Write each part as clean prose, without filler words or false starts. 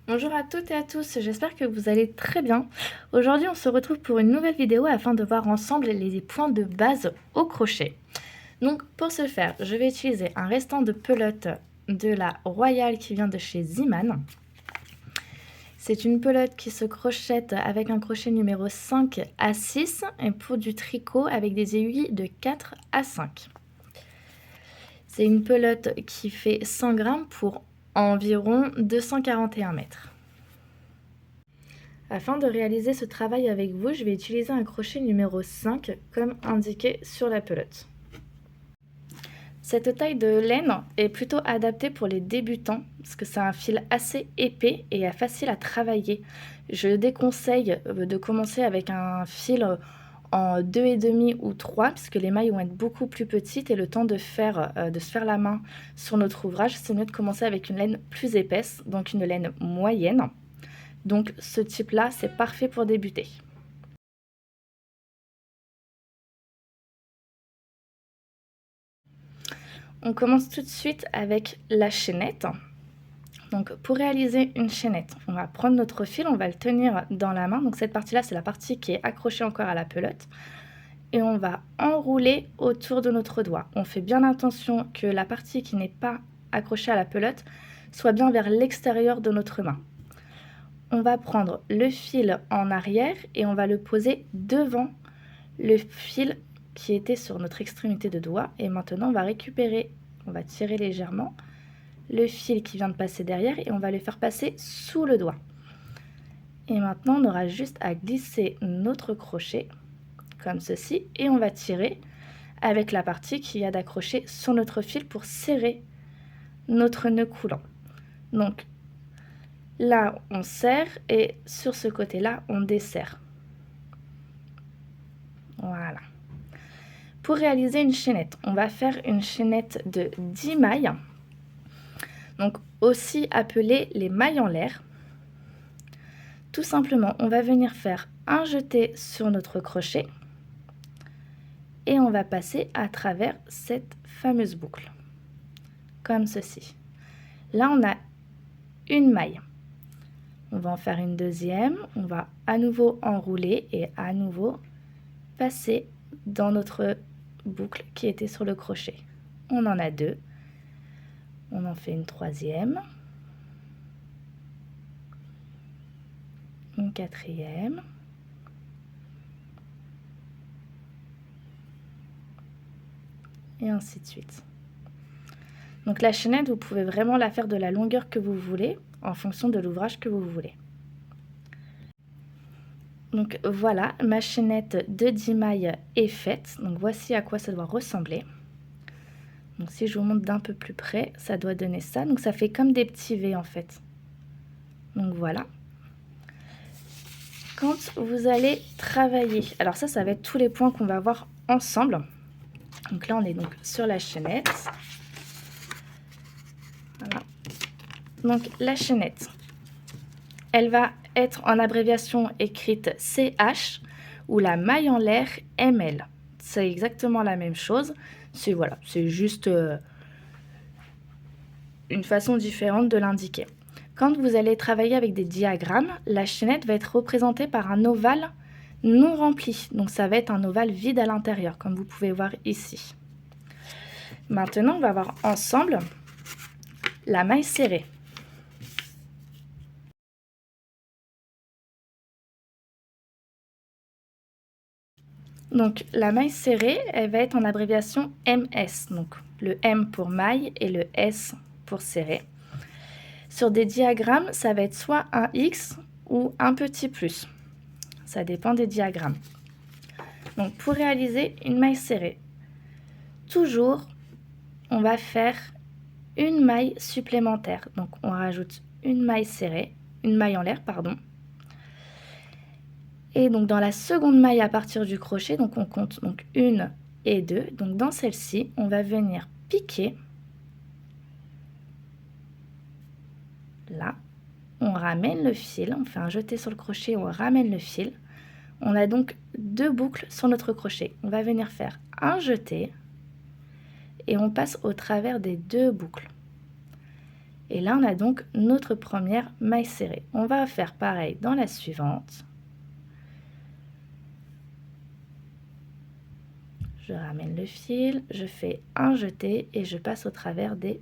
Bonjour à toutes et à tous, j'espère que vous allez très bien. Aujourd'hui, on se retrouve pour une nouvelle vidéo afin de voir ensemble les points de base au crochet. Donc pour ce faire, je vais utiliser un restant de pelote de la Royale qui vient de chez Ziman. C'est une pelote qui se crochette avec un crochet numéro 5 à 6 et pour du tricot avec des aiguilles de 4 à 5. C'est une pelote qui fait 100 grammes pour environ 241 mètres. Afin de réaliser ce travail avec vous, je vais utiliser un crochet numéro 5 comme indiqué sur la pelote. Cette taille de laine est plutôt adaptée pour les débutants parce que c'est un fil assez épais et facile à travailler. Je déconseille de commencer avec un fil en 2,5 ou 3 puisque les mailles vont être beaucoup plus petites et le temps de se faire la main sur notre ouvrage, c'est mieux de commencer avec une laine plus épaisse, donc une laine moyenne. Donc ce type-là, c'est parfait pour débuter. On commence tout de suite avec la chaînette. Donc pour réaliser une chaînette, on va prendre notre fil, on va le tenir dans la main. Donc cette partie-là, c'est la partie qui est accrochée encore à la pelote. Et on va enrouler autour de notre doigt. On fait bien attention que la partie qui n'est pas accrochée à la pelote soit bien vers l'extérieur de notre main. On va prendre le fil en arrière et on va le poser devant le fil qui était sur notre extrémité de doigt. Et maintenant, on va récupérer, on va tirer légèrement le fil qui vient de passer derrière et on va le faire passer sous le doigt. Et maintenant, on aura juste à glisser notre crochet comme ceci et on va tirer avec la partie qui a d'accrocher sur notre fil pour serrer notre nœud coulant. Donc là, on serre et sur ce côté-là, on desserre. Voilà. Pour réaliser une chaînette, on va faire une chaînette de 10 mailles, donc aussi appelée les mailles en l'air. Tout simplement, on va venir faire un jeté sur notre crochet et on va passer à travers cette fameuse boucle, comme ceci. Là, on a une maille. On va en faire une deuxième, on va à nouveau enrouler et à nouveau passer dans notre boucle qui était sur le crochet. On en a deux. On en fait une troisième, une quatrième, et ainsi de suite. Donc la chaînette, vous pouvez vraiment la faire de la longueur que vous voulez, en fonction de l'ouvrage que vous voulez. Donc voilà, ma chaînette de 10 mailles est faite. Donc voici à quoi ça doit ressembler. Donc si je vous montre d'un peu plus près, ça doit donner ça. Donc ça fait comme des petits V en fait. Donc voilà. Quand vous allez travailler, alors ça va être tous les points qu'on va voir ensemble. Donc là, on est donc sur la chaînette. Voilà. Donc la chaînette, elle va être en abréviation écrite CH ou la maille en l'air ML. C'est exactement la même chose. C'est voilà, c'est juste une façon différente de l'indiquer. Quand vous allez travailler avec des diagrammes, la chaînette va être représentée par un ovale non rempli. Donc ça va être un ovale vide à l'intérieur, comme vous pouvez voir ici. Maintenant, on va voir ensemble la maille serrée. Donc la maille serrée, elle va être en abréviation MS. Donc le M pour maille et le S pour serré. Sur des diagrammes, ça va être soit un X ou un petit plus. Ça dépend des diagrammes. Donc pour réaliser une maille serrée, toujours on va faire une maille supplémentaire. Donc on rajoute une maille serrée, une maille en l'air, pardon. Et donc dans la seconde maille à partir du crochet, donc on compte donc 1 et 2. Donc dans celle-ci, on va venir piquer. Là, on ramène le fil, on fait un jeté sur le crochet, on ramène le fil. On a donc deux boucles sur notre crochet. On va venir faire un jeté et on passe au travers des deux boucles. Et là, on a donc notre première maille serrée. On va faire pareil dans la suivante. Je ramène le fil, je fais un jeté et je passe au travers des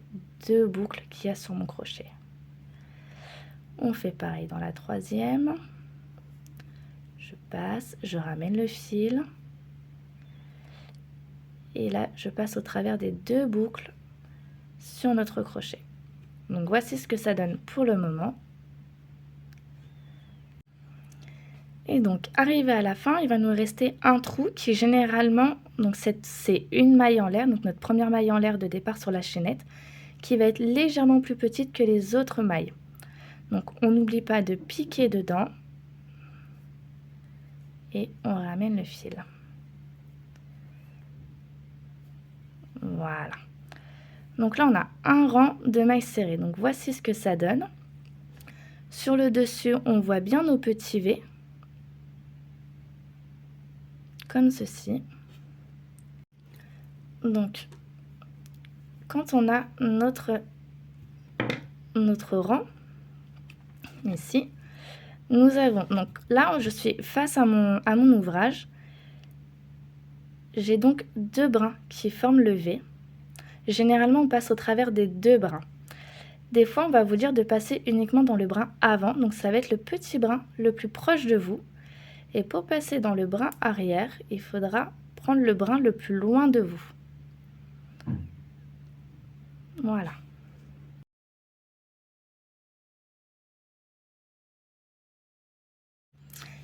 2 boucles qu'il y a sur mon crochet. On fait pareil dans la troisième. Je passe, je ramène le fil. Et là, je passe au travers des 2 boucles sur notre crochet. Donc voici ce que ça donne pour le moment. Et donc arrivé à la fin, il va nous rester un trou qui généralement, donc c'est une maille en l'air, donc notre première maille en l'air de départ sur la chaînette, qui va être légèrement plus petite que les autres mailles. Donc on n'oublie pas de piquer dedans et on ramène le fil. Voilà. Donc là on a un rang de mailles serrées. Donc voici ce que ça donne. Sur le dessus, on voit bien nos petits V, comme ceci. Donc quand on a notre rang ici, nous avons, donc là je suis face à mon ouvrage, j'ai donc 2 brins qui forment le V. Généralement on passe au travers des 2 brins. Des fois on va vous dire de passer uniquement dans le brin avant, donc ça va être le petit brin le plus proche de vous. Et pour passer dans le brin arrière, il faudra prendre le brin le plus loin de vous. Voilà.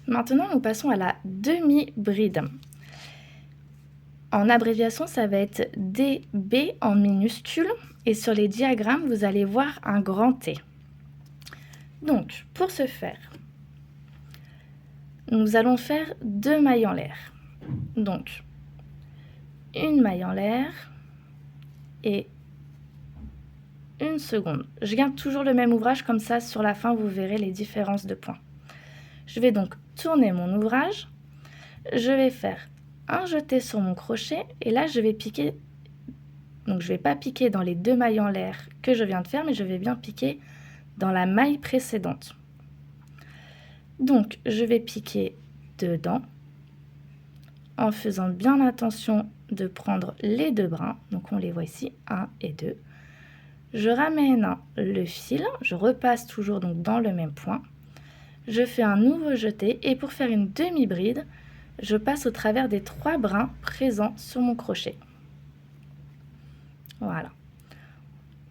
Maintenant, nous passons à la demi-bride. En abréviation, ça va être DB en minuscule. Et sur les diagrammes, vous allez voir un grand T. Donc, pour ce faire, nous allons faire 2 mailles en l'air. Donc, une maille en l'air et une seconde. Je garde toujours le même ouvrage, comme ça, sur la fin, vous verrez les différences de points. Je vais donc tourner mon ouvrage. Je vais faire un jeté sur mon crochet et là, je vais piquer. Donc, je ne vais pas piquer dans les 2 mailles en l'air que je viens de faire, mais je vais bien piquer dans la maille précédente. Donc, je vais piquer dedans en faisant bien attention de prendre les 2 brins. Donc, on les voit ici, 1 et 2. Je ramène le fil, je repasse toujours donc dans le même point. Je fais un nouveau jeté et pour faire une demi-bride, je passe au travers des 3 brins présents sur mon crochet. Voilà.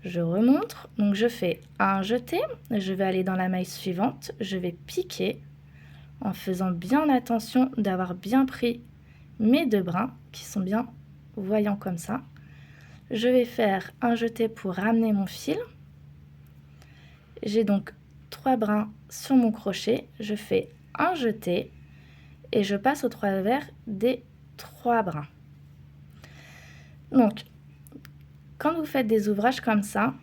Je remonte, donc je fais un jeté, je vais aller dans la maille suivante, je vais piquer en faisant bien attention d'avoir bien pris mes 2 brins qui sont bien voyants comme ça. Je vais faire un jeté pour ramener mon fil. J'ai donc 3 brins sur mon crochet, je fais un jeté et je passe au travers des 3 brins. Donc, quand vous faites des ouvrages comme ça,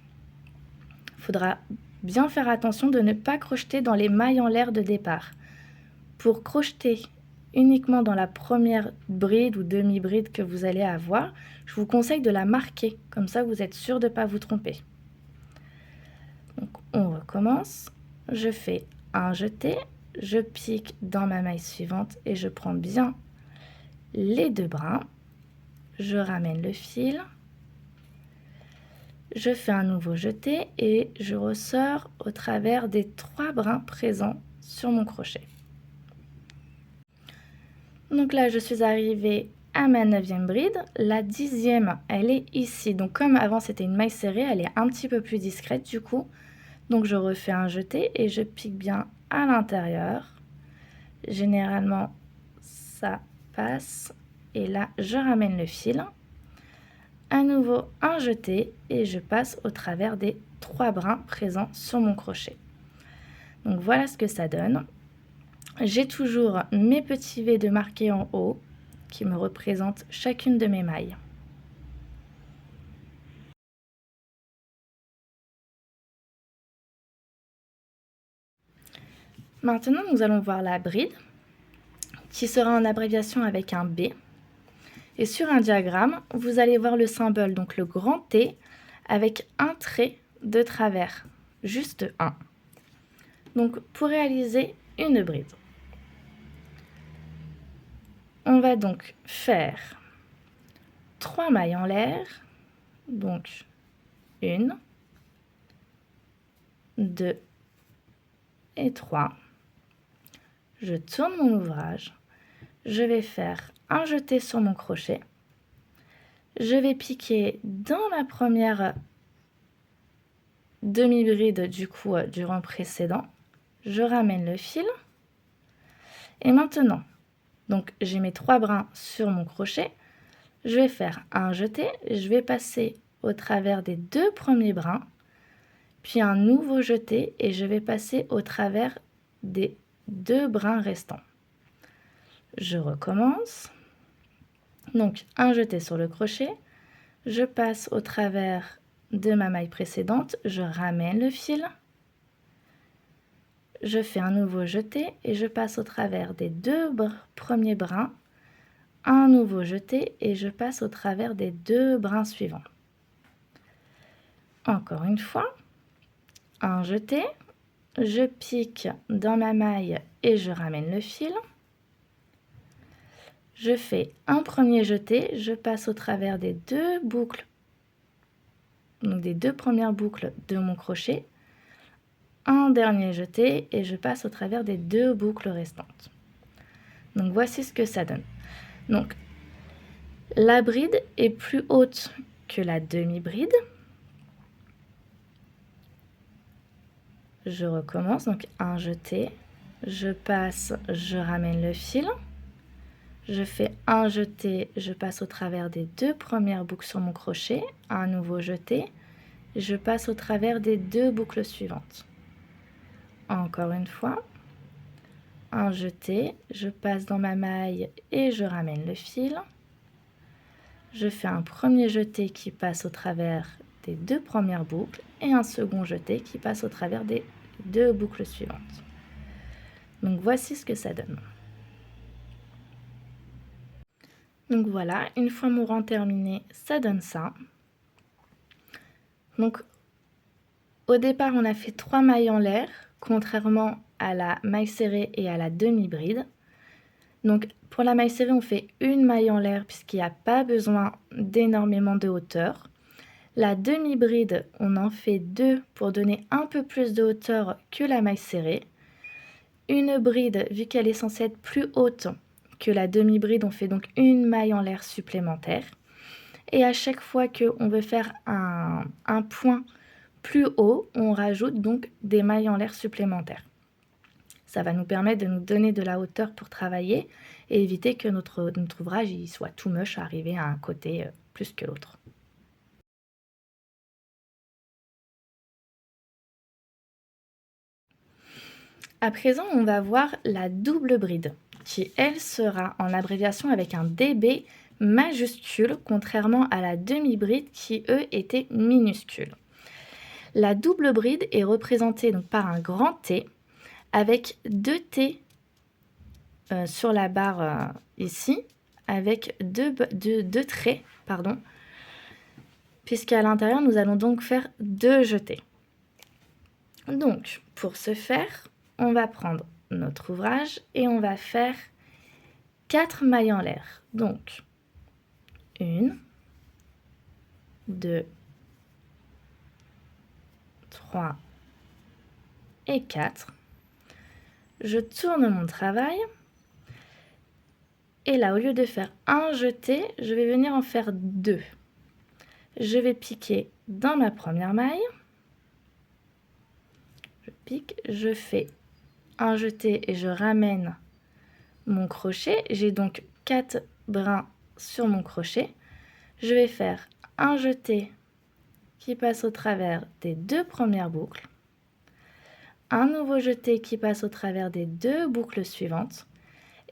il faudra bien faire attention de ne pas crocheter dans les mailles en l'air de départ. Pour crocheter uniquement dans la première bride ou demi-bride que vous allez avoir, je vous conseille de la marquer, comme ça vous êtes sûr de ne pas vous tromper. Donc on recommence, je fais un jeté, je pique dans ma maille suivante et je prends bien les 2 brins, je ramène le fil, je fais un nouveau jeté et je ressors au travers des 3 brins présents sur mon crochet. Donc là, je suis arrivée à ma 9e bride. La 10e, elle est ici. Donc comme avant, c'était une maille serrée, elle est un petit peu plus discrète du coup. Donc je refais un jeté et je pique bien à l'intérieur. Généralement, ça passe. Et là, je ramène le fil. À nouveau, un jeté et je passe au travers des 3 brins présents sur mon crochet. Donc voilà ce que ça donne. J'ai toujours mes petits V de marqués en haut qui me représentent chacune de mes mailles. Maintenant, nous allons voir la bride qui sera en abréviation avec un B. Et sur un diagramme, vous allez voir le symbole, donc le grand T, avec un trait de travers, juste un. Donc pour réaliser une bride, on va donc faire 3 mailles en l'air, donc 1, 2 et 3. Je tourne mon ouvrage, je vais faire un jeté sur mon crochet, je vais piquer dans ma première demi-bride du rang précédent, je ramène le fil et maintenant, donc j'ai mes 3 brins sur mon crochet, je vais faire un jeté, je vais passer au travers des 2 premiers brins, puis un nouveau jeté et je vais passer au travers des 2 brins restants. Je recommence. Donc un jeté sur le crochet, je passe au travers de ma maille précédente, je ramène le fil, je fais un nouveau jeté et je passe au travers des 2 premiers brins, un nouveau jeté et je passe au travers des 2 brins suivants. Encore une fois, un jeté, je pique dans ma maille et je ramène le fil. Je fais un premier jeté, je passe au travers des 2 boucles, donc des 2 premières boucles de mon crochet, un dernier jeté et je passe au travers des 2 boucles restantes. Donc voici ce que ça donne. Donc la bride est plus haute que la demi-bride. Je recommence, donc un jeté, je passe, je ramène le fil, je fais un jeté, je passe au travers des 2 premières boucles sur mon crochet, un nouveau jeté, je passe au travers des 2 boucles suivantes. Encore une fois, un jeté, je passe dans ma maille et je ramène le fil. Je fais un premier jeté qui passe au travers des 2 premières boucles et un second jeté qui passe au travers des 2 boucles suivantes. Donc voici ce que ça donne. Donc voilà, une fois mon rang terminé, ça donne ça. Donc au départ, on a fait 3 mailles en l'air, contrairement à la maille serrée et à la demi-bride. Donc pour la maille serrée, on fait une maille en l'air puisqu'il n'y a pas besoin d'énormément de hauteur. La demi-bride, on en fait 2 pour donner un peu plus de hauteur que la maille serrée. Une bride, vu qu'elle est censée être plus haute que la demi-bride, on fait donc une maille en l'air supplémentaire. Et à chaque fois qu'on veut faire un point plus haut, on rajoute donc des mailles en l'air supplémentaires. Ça va nous permettre de nous donner de la hauteur pour travailler et éviter que notre ouvrage il soit tout moche à arriver à un côté plus que l'autre. À présent, on va voir la double bride, qui elle sera en abréviation avec un DB majuscule, contrairement à la demi-bride qui eux étaient minuscules. La double bride est représentée donc par un grand T avec 2 T sur la barre ici, avec deux traits, pardon, puisqu'à l'intérieur, nous allons donc faire 2 jetés. Donc, pour ce faire, on va prendre notre ouvrage et on va faire 4 mailles en l'air. Donc, 1, 2, 3 et 4. Je tourne mon travail. Et là, au lieu de faire un jeté, je vais venir en faire 2. Je vais piquer dans ma première maille. Je pique, je fais un jeté et je ramène mon crochet. J'ai donc 4 brins sur mon crochet. Je vais faire un jeté qui passe au travers des 2 premières boucles. Un nouveau jeté qui passe au travers des 2 boucles suivantes.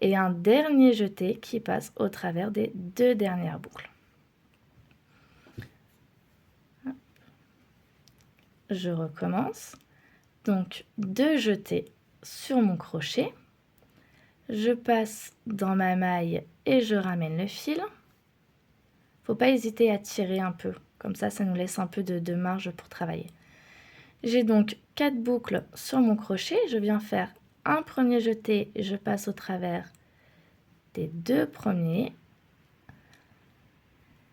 Et un dernier jeté qui passe au travers des 2 dernières boucles. Je recommence. Donc 2 jetés sur mon crochet. Je passe dans ma maille et je ramène le fil. Faut pas hésiter à tirer un peu, comme ça nous laisse un peu de marge pour travailler. J'ai donc 4 boucles sur mon crochet. Je viens faire un premier jeté, je passe au travers des 2 premiers.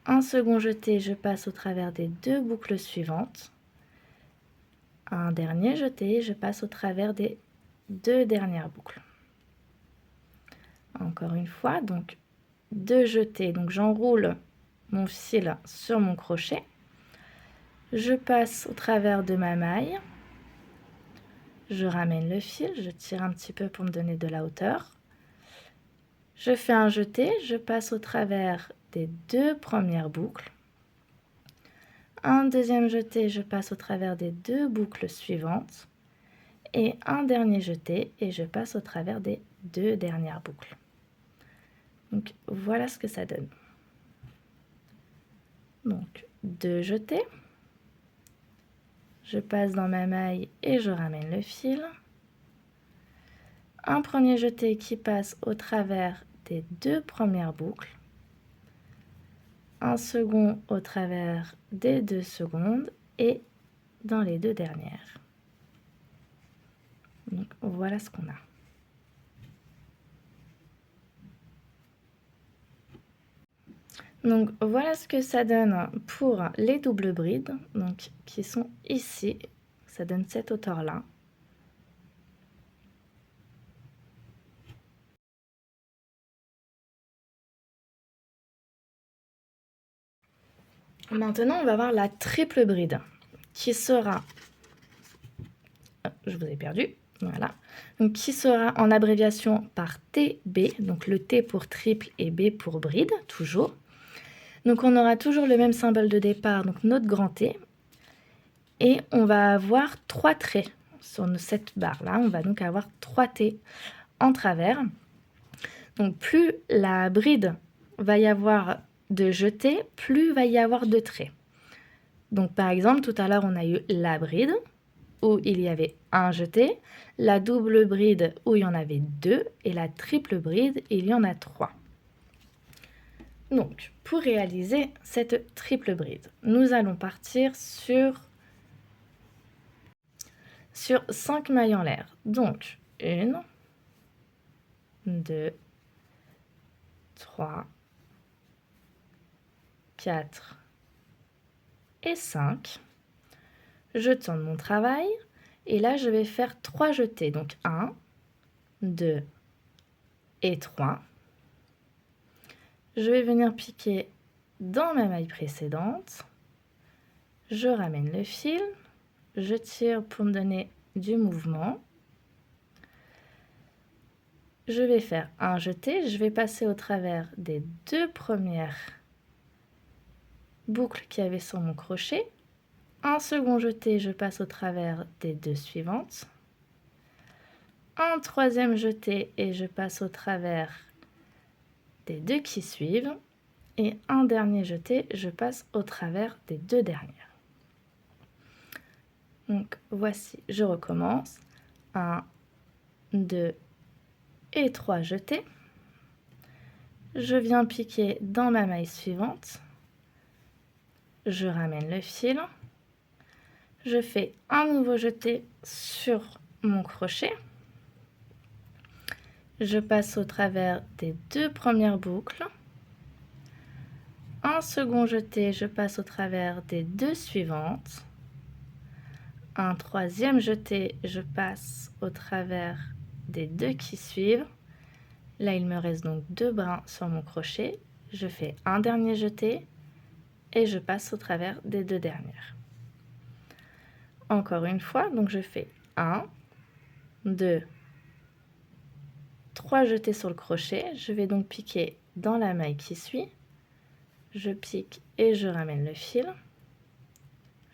Un second jeté, je passe au travers des 2 boucles suivantes. Un dernier jeté, je passe au travers des 2 dernières boucles. Encore une fois, donc 2 jetés, donc j'enroule mon fil sur mon crochet. Je passe au travers de ma maille. Je ramène le fil, je tire un petit peu pour me donner de la hauteur. Je fais un jeté, je passe au travers des 2 premières boucles. Un deuxième jeté, je passe au travers des 2 boucles suivantes. Et un dernier jeté et je passe au travers des 2 dernières boucles. Donc voilà ce que ça donne. Donc 2 jetés. Je passe dans ma maille et je ramène le fil. Un premier jeté qui passe au travers des 2 premières boucles. Un second au travers des 2 secondes et dans les 2 dernières. Donc voilà ce qu'on a. Donc voilà ce que ça donne pour les doubles brides, donc qui sont ici. Ça donne cette hauteur-là. Maintenant, on va voir la triple bride qui sera, je vous ai perdu, voilà, donc qui sera en abréviation par TB, donc le T pour triple et B pour bride, toujours. Donc on aura toujours le même symbole de départ, donc notre grand T, et on va avoir 3 traits sur cette barre-là. On va donc avoir 3 T en travers. Donc plus la bride va y avoir de jetés, plus va y avoir de traits. Donc par exemple, tout à l'heure, on a eu la bride, où il y avait un jeté, la double bride, où il y en avait 2, et la triple bride, il y en a 3. Donc, pour réaliser cette triple bride, nous allons partir sur 5 mailles en l'air. Donc, 1, 2, 3, 4 et 5. Je tourne mon travail et là, je vais faire 3 jetés. Donc, 1, 2 et 3. Je vais venir piquer dans ma maille précédente. Je ramène le fil. Je tire pour me donner du mouvement. Je vais faire un jeté. Je vais passer au travers des 2 premières boucles qu'il y avait sur mon crochet. Un second jeté, je passe au travers des 2 suivantes. Un troisième jeté et je passe au travers des 2 qui suivent. Et un dernier jeté, je passe au travers des 2 dernières. Donc voici, je recommence. 1, 2 et 3 jetés. Je viens piquer dans ma maille suivante. Je ramène le fil. Je fais un nouveau jeté sur mon crochet. Je passe au travers des 2 premières boucles. Un second jeté, je passe au travers des 2 suivantes. Un troisième jeté, je passe au travers des 2 qui suivent. Là, il me reste donc 2 brins sur mon crochet. Je fais un dernier jeté et je passe au travers des 2 dernières. Encore une fois, donc je fais 1, 2, 3 jetés sur le crochet. Je vais donc piquer dans la maille qui suit. Je pique et je ramène le fil.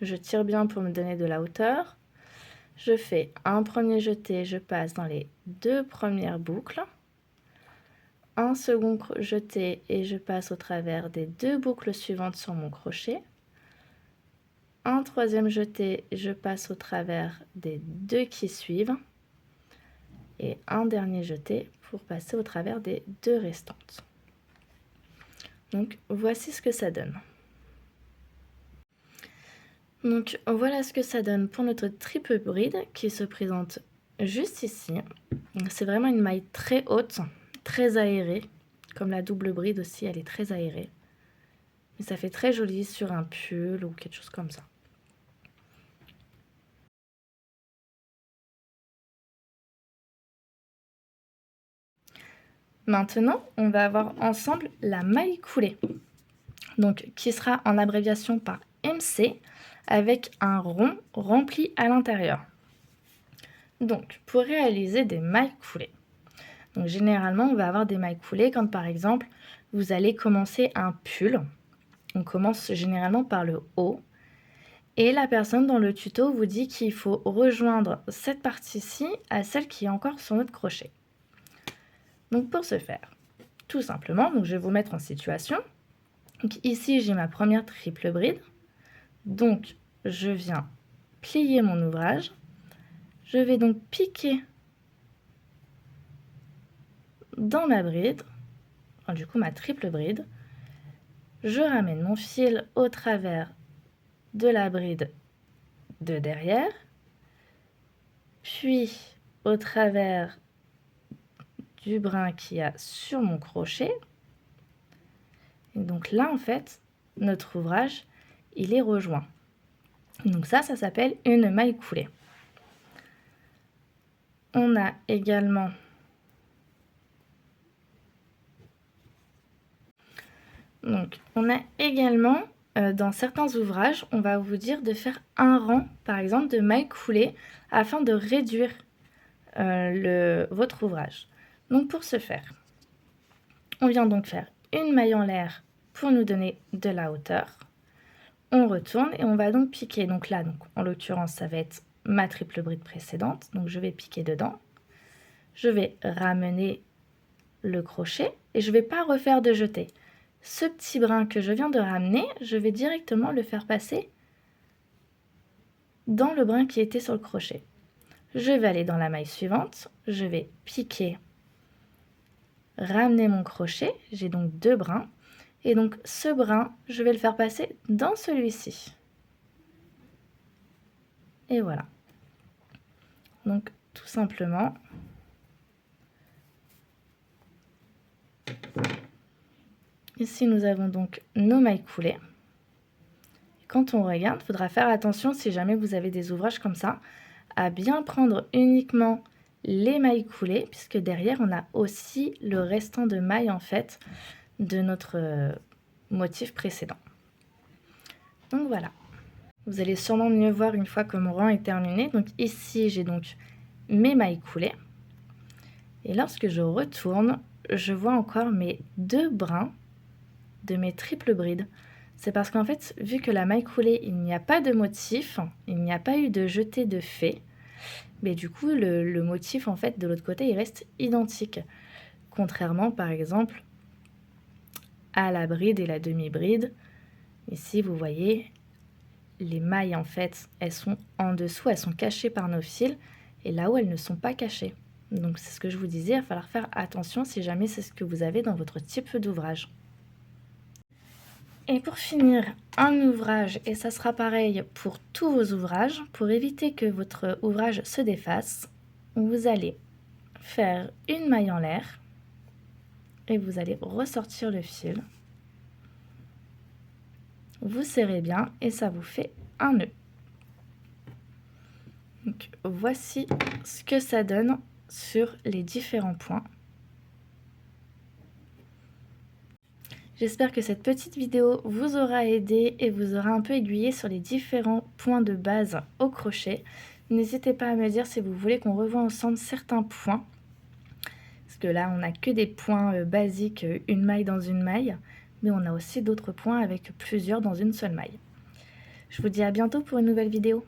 Je tire bien pour me donner de la hauteur. Je fais un premier jeté, je passe dans les 2 premières boucles. Un second jeté et je passe au travers des 2 boucles suivantes sur mon crochet. Un troisième jeté, je passe au travers des 2 qui suivent. Et un dernier jeté pour passer au travers des 2 restantes. Donc voici ce que ça donne. Donc voilà ce que ça donne pour notre triple bride qui se présente juste ici. C'est vraiment une maille très haute, très aérée, comme la double bride aussi, elle est très aérée. Et ça fait très joli sur un pull ou quelque chose comme ça. Maintenant, on va voir ensemble la maille coulée, donc qui sera en abréviation par MC avec un rond rempli à l'intérieur. Donc, pour réaliser des mailles coulées, donc généralement, on va avoir des mailles coulées quand par exemple, vous allez commencer un pull. On commence généralement par le haut. Et la personne dans le tuto vous dit qu'il faut rejoindre cette partie-ci à celle qui est encore sur notre crochet. Donc pour ce faire, tout simplement, donc je vais vous mettre en situation. Donc ici, j'ai ma première triple bride. Donc, je viens plier mon ouvrage. Je vais donc piquer dans ma bride, enfin, du coup ma triple bride. Je ramène mon fil au travers de la bride de derrière, puis au travers du brin qu'il y a sur mon crochet. Et donc là, en fait, notre ouvrage, il est rejoint. Donc ça s'appelle une maille coulée. On a également dans certains ouvrages, on va vous dire de faire un rang, par exemple, de mailles coulées afin de réduire votre ouvrage. Donc pour ce faire, on vient donc faire une maille en l'air pour nous donner de la hauteur. On retourne et on va donc piquer. Donc là, en l'occurrence, ça va être ma triple bride précédente. Donc je vais piquer dedans. Je vais ramener le crochet et je ne vais pas refaire de jeté. Ce petit brin que je viens de ramener, je vais directement le faire passer dans le brin qui était sur le crochet. Je vais aller dans la maille suivante, je vais piquer, ramener mon crochet, j'ai donc deux brins, et donc ce brin, je vais le faire passer dans celui-ci. Et voilà. Donc tout simplement, ici nous avons donc nos mailles coulées. Quand on regarde, il faudra faire attention si jamais vous avez des ouvrages comme ça, à bien prendre uniquement les mailles coulées, puisque derrière on a aussi le restant de mailles en fait de notre motif précédent. Donc voilà, vous allez sûrement mieux voir une fois que mon rang est terminé. Donc ici j'ai donc mes mailles coulées, et lorsque je retourne, je vois encore mes deux brins de mes triples brides. C'est parce qu'en fait, vu que la maille coulée, il n'y a pas de motif, il n'y a pas eu de jeté de fait, mais du coup, le motif, en fait, de l'autre côté, il reste identique. Contrairement, par exemple, à la bride et la demi-bride. Ici, vous voyez, les mailles, en fait, elles sont en dessous, elles sont cachées par nos fils, et là-haut, elles ne sont pas cachées. Donc, c'est ce que je vous disais, il va falloir faire attention si jamais c'est ce que vous avez dans votre type d'ouvrage. Et pour finir, un ouvrage, et ça sera pareil pour tous vos ouvrages, pour éviter que votre ouvrage se défasse, vous allez faire une maille en l'air et vous allez ressortir le fil. Vous serrez bien et ça vous fait un nœud. Donc, voici ce que ça donne sur les différents points. J'espère que cette petite vidéo vous aura aidé et vous aura un peu aiguillé sur les différents points de base au crochet. N'hésitez pas à me dire si vous voulez qu'on revoie ensemble certains points. Parce que là, on n'a que des points basiques, une maille dans une maille. Mais on a aussi d'autres points avec plusieurs dans une seule maille. Je vous dis à bientôt pour une nouvelle vidéo.